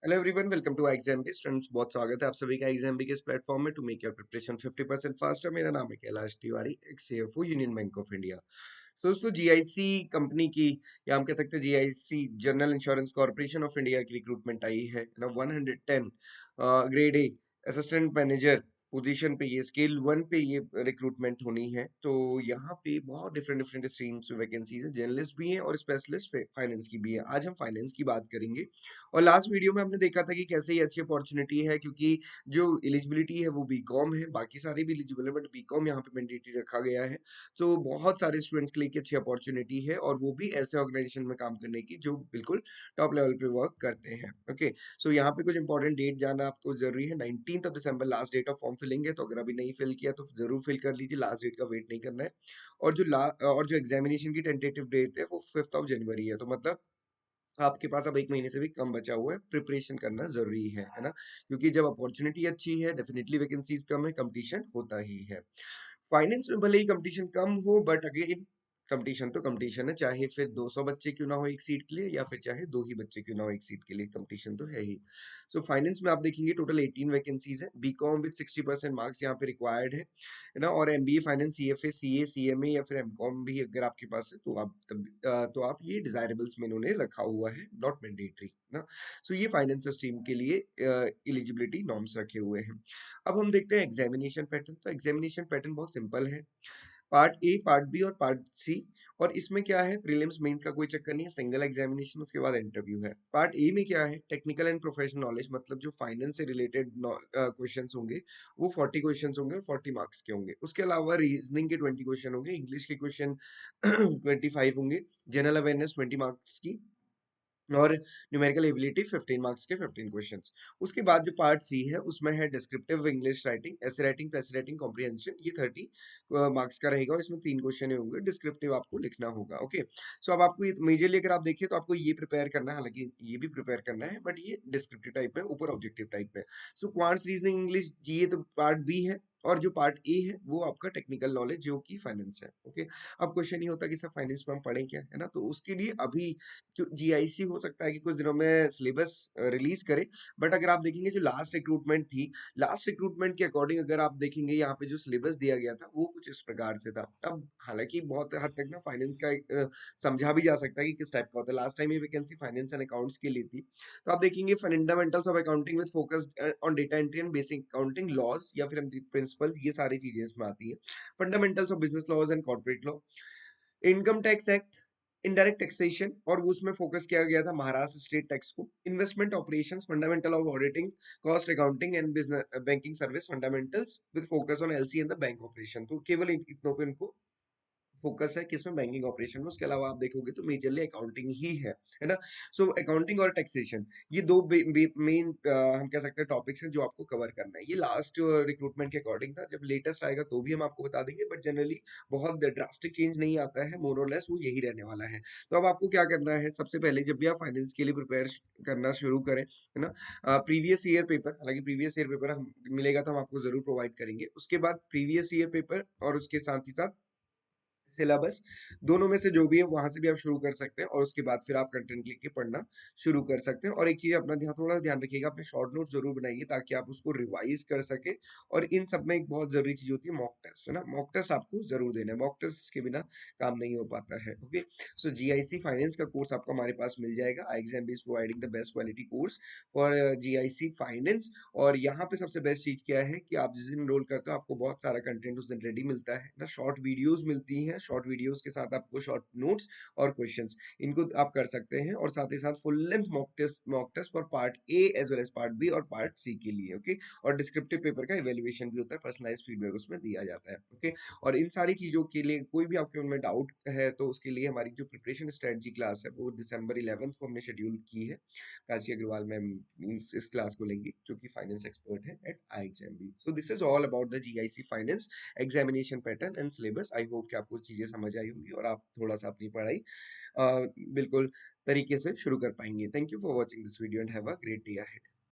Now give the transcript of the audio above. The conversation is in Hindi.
Hello everyone, welcome to exam bay students. बहुत स्वागत है आप सभी का एग्जाम बे के इस प्लेटफॉर्म में to make your preparation 50% faster. मेरा नाम है Kailash Tiwari, ex CFO Union Bank of India. तो दोस्तों, जीआईसी कंपनी की, या हम कह सकते हैं GIC general insurance corporation of India की रिक्रूटमेंट आई है ना। 110 grade A assistant manager position पे, ये स्केल 1 पे ये रिक्रूटमेंट होनी है। तो यहाँ पे बहुत डिफरेंट डिफरेंट स्ट्रीम्स में वैकेंसीज है, जर्नलिस्ट भी हैं और स्पेशलिस्ट फाइनेंस की भी है। आज हम फाइनेंस की बात करेंगे। और लास्ट वीडियो में हमने देखा था कि कैसे ये अच्छी अपॉर्चुनिटी है, क्योंकि जो एलिजिबिलिटी है वो बीकॉम है, बाकी सारे भी एलिजिबल है बट बीकॉम यहाँ पे मैंडेटरी रखा गया है। तो बहुत सारे स्टूडेंट्स के लिए एक अच्छी अपॉर्चुनिटी है, और वो भी ऐसे ऑर्गेनाइजेशन में काम करने की जो बिल्कुल टॉप लेवल पे वर्क करते हैं। ओके, सो यहाँ पे कुछ इंपॉर्टेंट डेट जानना आपको जरूरी है। 19 दिसंबर last date of form filling है, तो अगर अभी नहीं फिल किया तो जरूर फिल कर लीजिए, लास्ट डेट का वेट नहीं करना है। और जो एग्जामिनेशन की टेंटेटिव डेट है वो 5 जनवरी है। तो मतलब आपके पास अब 1 महीने से भी कम बचा हुआ है, प्रिपरेशन करना ज़रूरी है ना? क्योंकि जब अपॉर्च्युनिटी अच्छी है, डेफिनिटली वैकेंसीज़ कम है, कॉम्पिटिशन होता ही है। फाइनेंस में भले ही कंपटीशन कम हो, बट अगेन कंपटीशन तो कंपटीशन है, चाहे फिर 200 बच्चे क्यों ना हो एक सीट के लिए, या फिर चाहे 2 ही बच्चे क्यों ना हो एक सीट के लिए, कंपटीशन तो है ही। सो फाइनेंस में आप देखेंगे टोटल 18 वैकेंसीज है। बीकॉम विद 60% मार्क्स यहाँ पे रिक्वायर्ड है ना। और MBA finance, CFA, CA, CMA या फिर एमकॉम भी अगर आपके पास है तो तो आप ये डिजायरेबल्स में इन्होंने रखा हुआ है, नॉट मैंडेटरी ना। सो ये फाइनेंस स्ट्रीम के लिए एलिजिबिलिटी नॉर्म्स रखे हुए हैं। अब हम देखते हैं एग्जामिनेशन पैटर्न। तो एग्जामिनेशन पैटर्न बहुत सिंपल है। पार्ट ए, पार्ट बी और पार्ट सी। और इसमें क्या है, प्रीलिम्स मेंस का कोई चक्कर नहीं है, सिंगल एग्जामिनेशन, उसके बाद इंटरव्यू है। पार्ट ए में क्या है, टेक्निकल एंड प्रोफेशनल नॉलेज, मतलब जो फाइनेंस से रिलेटेड क्वेश्चंस होंगे वो 40 क्वेश्चंस होंगे और 40 मार्क्स के होंगे। उसके अलावा रीजनिंग के 20 क्वेश्चन होंगे, इंग्लिश के क्वेश्चन 25 होंगे, जनरल अवेयरनेस 20 मार्क्स की, और न्यूमेरिकल एबिलिटी 15 मार्क्स के 15 क्वेश्चंस। उसके बाद जो पार्ट सी है उसमें है डिस्क्रिप्टिव इंग्लिश राइटिंग, ऐसे राइटिंग, प्रेस राइटिंग, कॉम्प्रिहेंशन, ये 30 मार्क्स का रहेगा, और इसमें 3 क्वेश्चन होंगे, डिस्क्रिप्टिव आपको लिखना होगा। ओके, सो अब आपको ये मेजरली अगर आप देखिए तो आपको ये प्रिपेयर करना है, हालांकि ये भी प्रिपेयर करना है बट ये डिस्क्रिप्टिव टाइप में, ऊपर ऑब्जेक्टिव टाइप में। सो क्वांट्स, रीजनिंग, इंग्लिश, जीए तो पार्ट बी है, और जो पार्ट ए है वो आपका टेक्निकल नॉलेज जो कि फाइनेंस है। ओके, अब क्वेश्चन ये होता है कि सर फाइनेंस में हम पढ़ें क्या, है ना। तो उसके लिए अभी जीआईसी हो सकता है कि कुछ दिनों में सिलेबस रिलीज करे, बट अगर आप देखेंगे जो लास्ट रिक्रूटमेंट थी, लास्ट रिक्रूटमेंट के अकॉर्डिंग अगर आप देखेंगे यहाँ पे जो सिलेबस दिया गया था वो कुछ इस प्रकार से था। अब हालांकि बहुत हद तक ना फाइनेंस का एक समझा भी जा सकता है कि किस टाइप का होता है। लास्ट टाइम ये वैकेंसी फाइनेंस एंड अकाउंट्स के लिए थी। तो आप देखेंगे fundamentals of accounting with focus on data entry and basic accounting laws, या फिर प्रिंसिपल, ये सारी चीजें इसमें आती है। Fundamentals of business laws and corporate law, income tax act, indirect taxation, और वो उसमें फोकस किया गया था महाराष्ट्र स्टेट टैक्स को, investment operations, fundamental of auditing, cost accounting and business banking service fundamentals with focus on LC and the bank operation. तो केवल इतनों पे इनको फोकस है किसमें, बैंकिंग ऑपरेशन में। उसके अलावा आप देखोगे तो मेजरली अकाउंटिंग ही है ना। सो अकाउंटिंग और टैक्सेशन, ये दो मेन हम कह सकते हैं टॉपिक्स हैं जो आपको कवर करना है। ये लास्ट रिक्रूटमेंट के अकॉर्डिंग था, जब लेटेस्ट आएगा तो भी हम आपको बता देंगे, बट जनरली बहुत ड्रास्टिक चेंज नहीं आता है, मोर और लेस वो यही रहने वाला है। तो अब आपको क्या करना है, सबसे पहले जब भी आप फाइनेंस के लिए प्रिपेयर करना शुरू करें, है ना, प्रीवियस ईयर पेपर, हालांकि प्रीवियस ईयर पेपर हम मिलेगा तो हम आपको जरूर प्रोवाइड करेंगे। उसके बाद प्रीवियस ईयर पेपर और उसके साथ ही साथ सिलेबस, दोनों में से जो भी है वहां से भी आप शुरू कर सकते हैं, और उसके बाद फिर आप कंटेंट लिख के पढ़ना शुरू कर सकते हैं। और एक चीज अपना ध्यान, थोड़ा ध्यान रखिएगा, अपने शॉर्ट नोट जरूर बनाइए ताकि आप उसको रिवाइज कर सके। और इन सब में एक बहुत जरूरी चीज होती है मॉक टेस्ट, है ना। मॉक टेस्ट आपको जरूर देना है, मॉक टेस्ट के बिना काम नहीं हो पाता है। ओके, सो जीआईसी फाइनेंस का कोर्स आपको हमारे पास मिल जाएगा। Exam is providing the best quality course for GIC finance. और यहाँ पे सबसे बेस्ट चीज क्या है कि आप जिस दिन एनरोल करते हो आपको बहुत सारा कंटेंट उस दिन रेडी मिलता है ना, शॉर्ट वीडियोस मिलती हैं, शॉर्ट वीडियोस के साथ आपको शॉर्ट नोट्स और क्वेश्चंस, इनको आप कर सकते हैं। और साथ ही साथ full length mock test for part A as well as part B और पार्ट सी के लिए। ओके, और डिस्क्रिप्टिव पेपर का इवेल्युएशन भी होता है, पर्सनलाइज्ड फीडबैक उसमें दिया जाता है। ओके, और इन सारी चीजों के लिए कोई भी आपके मन में डाउट है तो उसके लिए हमारी जो प्रिपरेशन स्ट्रेटजी क्लास है वो दिसंबर 11 को हमने शेड्यूल की है। प्राची अग्रवाल मैम इस क्लास को लेंगी, जो कि फाइनेंस एक्सपर्ट है at IXMB। So this is all about the GIC finance examination pattern and syllabus. I hope कि आपको चीजें समझ आई होंगी और आप थोड़ा सा अपनी पढ़ाई बिल्कुल तरीके से शुरू कर पाएंगे। Thank you for watching this video and have a great day ahead.